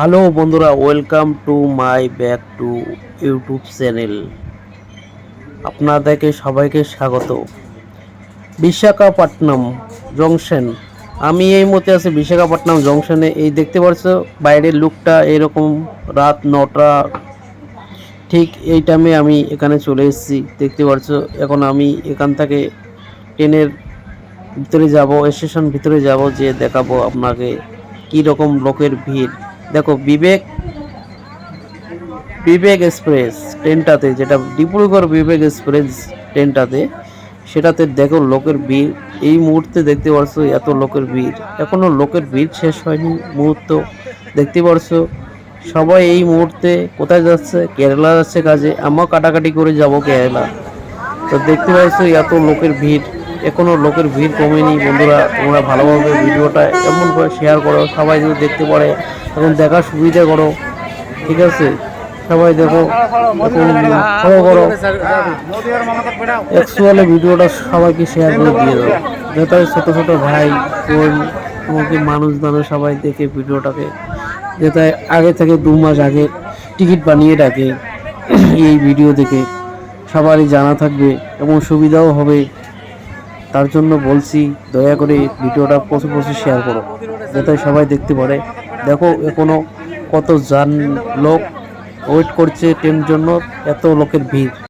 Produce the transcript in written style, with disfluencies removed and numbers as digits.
Hello বন্ধুরা, welcome to my back to YouTube channel. আপনাদেরকে সবাইকে স্বাগত। বিশাখাপট্টনম জংশন। আমি এই মুহূর্তে আছি বিশাখাপট্টনম জংশনে। এই দেখতে পাচ্ছ বাইরের লুকটা এরকম। রাত 9টা ঠিক এই টাইমে আমি এখানে চলে এসেছি। দেখতে পাচ্ছ এখন আমি এখান থেকে ট্রেনের ভিতরে যাব, স্টেশন ভিতরে যাব, যে দেখাবো আপনাকে কি রকম লোকের ভিড়। দেখো বিবেক বিবেক এক্সপ্রেস ট্রেনটাতে, যেটা ডিব্রুগড় বিবেক এক্সপ্রেস ট্রেনটাতে, সেটাতে দেখো লোকের ভিড়। এই মুহূর্তে দেখতে পাচ্ছ এত লোকের ভিড়, এখনো লোকের ভিড় শেষ হয়নি। মুহূর্ত দেখতে পাচ্ছ সবাই এই মুহূর্তে কোথায় যাচ্ছে? কেরালা যাচ্ছে কাজে। আমরাও কাটাকাটি করে যাব কেরালা। তো দেখতে পাচ্ছ এত লোকের ভিড়, এখনো লোকের ভিড় কমেনি। বন্ধুরা, তোমরা ভালোভাবে ভিডিওটা এমন করে শেয়ার করো, সবাই যদি দেখতে পারে এখন দেখার সুবিধা করো। ঠিক আছে, সবাই দেখো, ফলো করো। অ্যাকচুয়ালি ভিডিওটা সবাইকে শেয়ার করে দিয়ে দাও, যাতে ছোট ছোট ভাই বোন এমনকি মানুষ দানে সবাই দেখে ভিডিওটাকে, যাতে আগে থেকে 2 মাস আগে টিকিট বানিয়ে রাখে। এই ভিডিও দেখে সবারই জানা থাকবে এবং সুবিধাও হবে। তার জন্য বলছি, দয়া করে ভিডিওটা প্রচুর প্রচুর শেয়ার করো, যাতে সবাই দেখতে পারে। দেখো এখনো কত লোক ওয়েট করছে ট্রেনের জন্য, এত লোকের ভিড়।